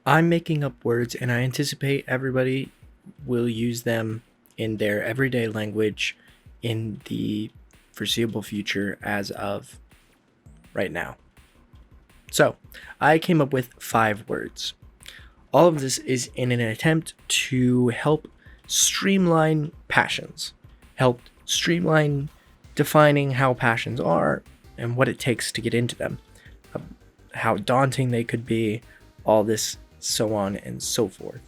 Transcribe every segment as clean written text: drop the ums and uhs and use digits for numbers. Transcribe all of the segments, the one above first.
I'm making up words and I anticipate everybody will use them in their everyday language in the foreseeable future as of right now. So, I came up with 5 words. All of this is in an attempt to help streamline passions, help streamline defining how passions are and what it takes to get into them, how daunting they could be, all this, so on and so forth.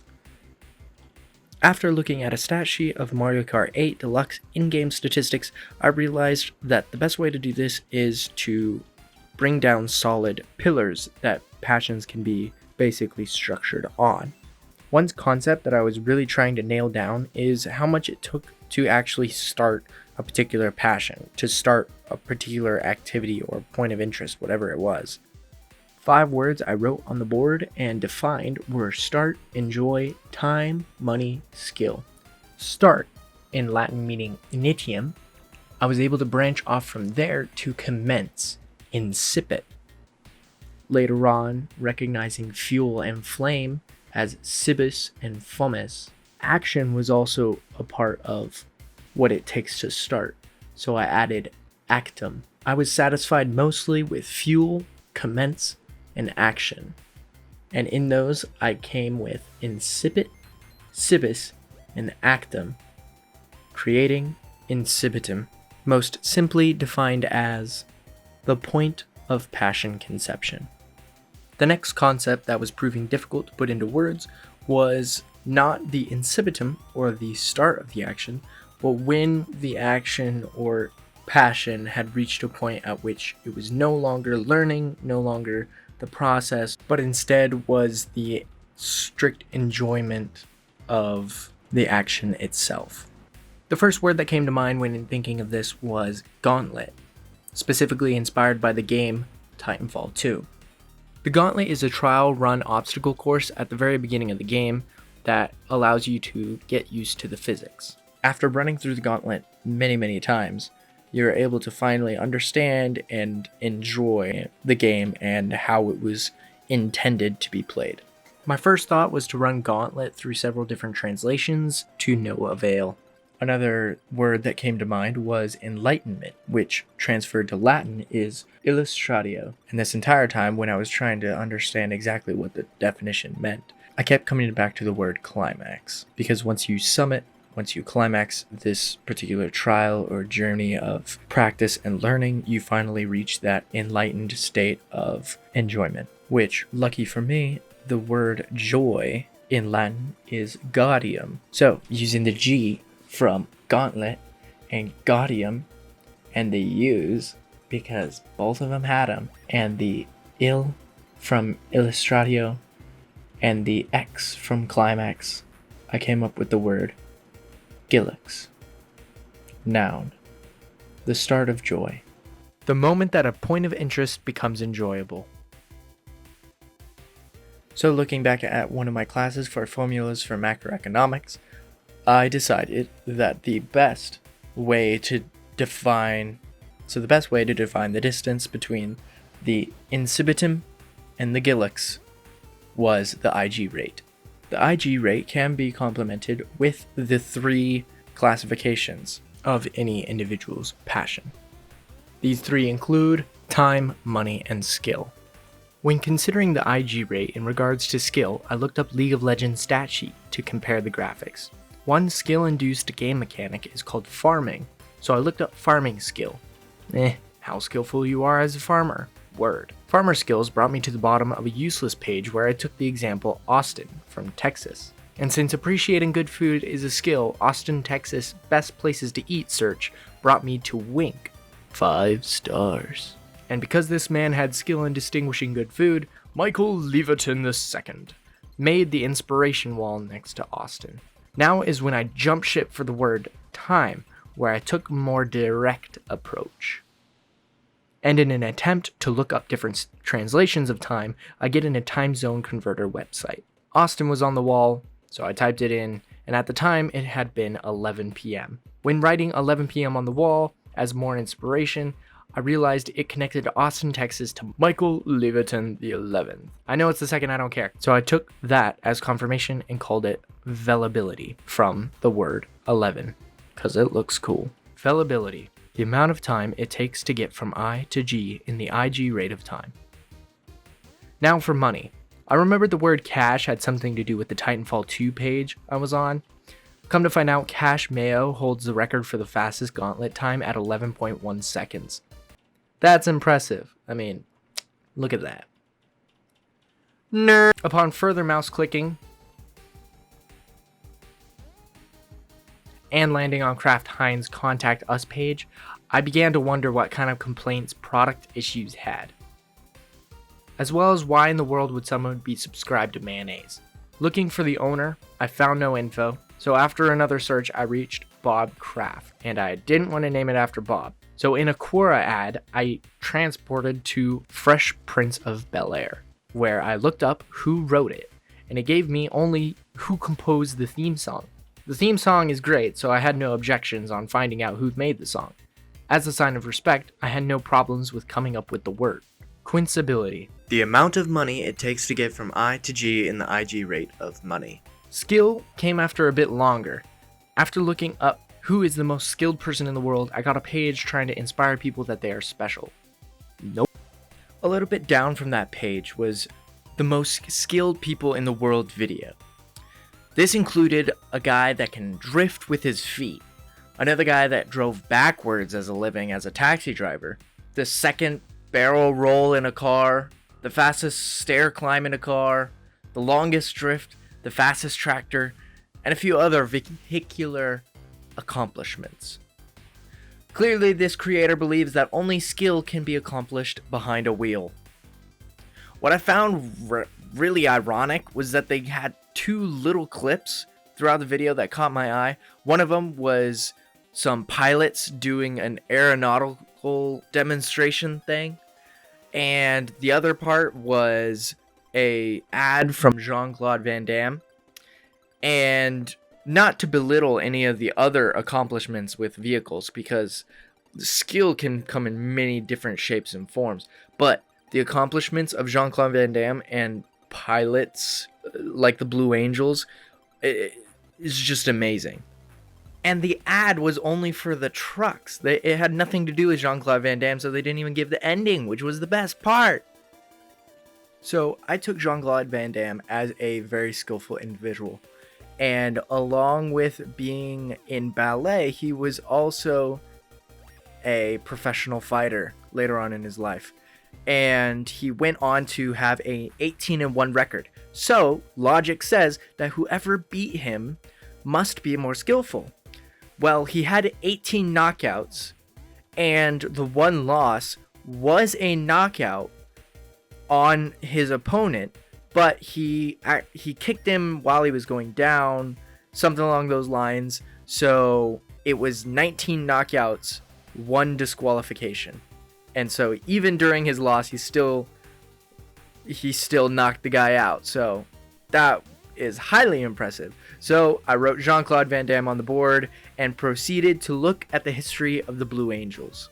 After looking at a stat sheet of Mario Kart 8 Deluxe in-game statistics, I realized that the best way to do this is to bring down solid pillars that passions can be basically structured on. One concept that I was really trying to nail down is how much it took to actually start a particular passion, to start a particular activity or point of interest, whatever it was. 5 words I wrote on the board and defined were start, enjoy, time, money, skill. Start, in Latin meaning initium, I was able to branch off from there to commence, incipit. Later on, recognizing fuel and flame as cibus and fomes, action was also a part of what it takes to start, so I added actum. I was satisfied mostly with fuel, commence, and action. And in those, I came with incipit, cibus, and actum, creating incibutum, most simply defined as the point of passion conception. The next concept that was proving difficult to put into words was not the incibutum, or the start of the action, but when the action or passion had reached a point at which it was no longer learning, no longer the process, but instead was the strict enjoyment of the action itself. The first word that came to mind when thinking of this was gauntlet, specifically inspired by the game Titanfall 2. The gauntlet is a trial run obstacle course at the very beginning of the game that allows you to get used to the physics. After running through the gauntlet many times, you're able to finally understand and enjoy the game and how it was intended to be played. My first thought was to run Gauntlet through several different translations to no avail. Another word that came to mind was enlightenment, which transferred to Latin is illustratio. And this entire time, when I was trying to understand exactly what the definition meant, I kept coming back to the word climax, because once you climax this particular trial or journey of practice and learning, you finally reach that enlightened state of enjoyment, which, lucky for me, the word joy in Latin is gaudium. So, using the G from gauntlet and gaudium, and the U's, because both of them had them, and the ill from illustratio, and the X from climax, I came up with the word Gillux. Noun. The start of joy. The moment that a point of interest becomes enjoyable. So looking back at one of my classes for formulas for macroeconomics, I decided that the best way to define the distance between the incibutum and the Gillux was the IG rate. The IG rate can be complemented with the 3 classifications of any individual's passion. These 3 include time, money, and skill. When considering the IG rate in regards to skill, I looked up League of Legends stat sheet to compare the graphics. One skill-induced game mechanic is called farming, so I looked up farming skill. How skillful you are as a farmer. Word. Farmer skills brought me to the bottom of a useless page where I took the example Austin from Texas. And since appreciating good food is a skill, Austin, Texas best places to eat search brought me to Wink. 5 stars. And because this man had skill in distinguishing good food, Michael Leverton II made the inspiration wall next to Austin. Now is when I jump ship for the word time, where I took a more direct approach. And in an attempt to look up different translations of time, I get in a time zone converter website. Austin was on the wall, so I typed it in, and at the time it had been 11 p.m. When writing 11 p.m. on the wall as more inspiration, I realized it connected to Austin, Texas to Michael Leviton the 11th. I know it's the second, I don't care. So I took that as confirmation and called it Velebility from the word 11, because it looks cool. Velebility, the amount of time it takes to get from I to G in the IG rate of time. Now for money. I remembered the word cash had something to do with the Titanfall 2 page I was on. Come to find out, Cash Mayo holds the record for the fastest gauntlet time at 11.1 seconds. That's impressive. I mean, look at that. Nerd. Upon further mouse clicking and landing on Kraft Heinz Contact Us page, I began to wonder what kind of complaints product issues had, as well as why in the world would someone be subscribed to mayonnaise. Looking for the owner, I found no info, so after another search I reached Bob Kraft, and I didn't want to name it after Bob. So in a Quora ad, I transported to Fresh Prince of Bel-Air, where I looked up who wrote it, and it gave me only who composed the theme song. The theme song is great, so I had no objections on finding out who made the song. As a sign of respect, I had no problems with coming up with the word. Quincibility, the amount of money it takes to get from I to G in the IG rate of money. Skill came after a bit longer. After looking up who is the most skilled person in the world, I got a page trying to inspire people that they are special. Nope. A little bit down from that page was the most skilled people in the world video. This included a guy that can drift with his feet, another guy that drove backwards as a living as a taxi driver, the second barrel roll in a car, the fastest stair climb in a car, the longest drift, the fastest tractor, and a few other vehicular accomplishments. Clearly, this creator believes that only skill can be accomplished behind a wheel. What I found really ironic was that they had two little clips throughout the video that caught my eye. One of them was some pilots doing an aeronautical demonstration thing, and the other part was a ad from Jean-Claude Van Damme. And not to belittle any of the other accomplishments with vehicles, because skill can come in many different shapes and forms, but the accomplishments of Jean-Claude Van Damme and pilots like the Blue Angels is just amazing. And the ad was only for the trucks. It had nothing to do with Jean-Claude Van Damme, so they didn't even give the ending, which was the best part. So I took Jean-Claude Van Damme as a very skillful individual. And along with being in ballet, he was also a professional fighter later on in his life. And he went on to have a 18-1 record. So logic says that whoever beat him must be more skillful. Well, he had 18 knockouts, and the one loss was a knockout on his opponent, but he kicked him while he was going down, something along those lines. So it was 19 knockouts, 1 disqualification. And so even during his loss, he still knocked the guy out. So that is highly impressive. So I wrote Jean-Claude Van Damme on the board and proceeded to look at the history of the Blue Angels.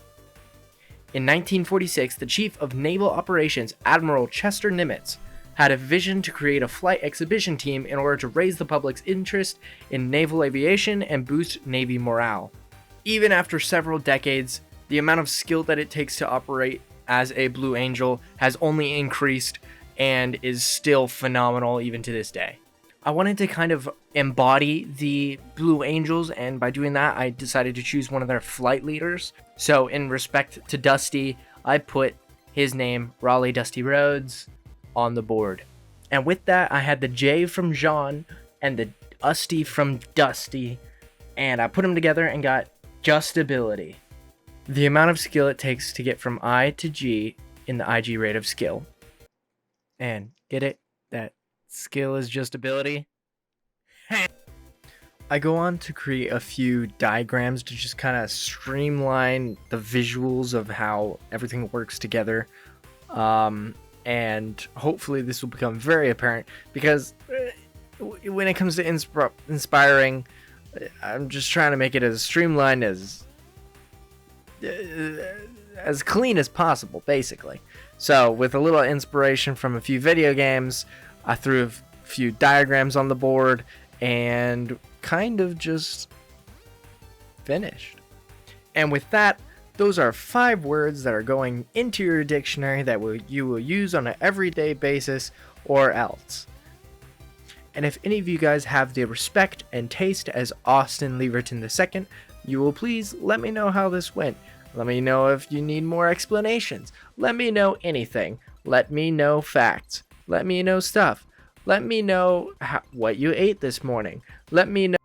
In 1946, the Chief of Naval Operations, Admiral Chester Nimitz, had a vision to create a flight exhibition team in order to raise the public's interest in naval aviation and boost Navy morale. Even after several decades, the amount of skill that it takes to operate as a Blue Angel has only increased and is still phenomenal even to this day. I wanted to kind of embody the Blue Angels, and by doing that, I decided to choose one of their flight leaders. So in respect to Dusty, I put his name, Raleigh Dusty Rhodes, on the board. And with that, I had the J from Jean and the Usty from Dusty, and I put them together and got Justability, the amount of skill it takes to get from I to G in the IG rate of skill. And get it? That skill is just ability. I go on to create a few diagrams to just kind of streamline the visuals of how everything works together. And hopefully this will become very apparent, because when it comes to inspiring, I'm just trying to make it as streamlined as clean as possible, basically. So with a little inspiration from a few video games, I threw a few diagrams on the board and kind of just finished. And with that, those are 5 words that are going into your dictionary that you will use on an everyday basis or else. And if any of you guys have the respect and taste as Austin Leverton II, you will please let me know how this went. Let me know if you need more explanations. Let me know anything. Let me know facts. Let me know stuff. Let me know what you ate this morning. Let me know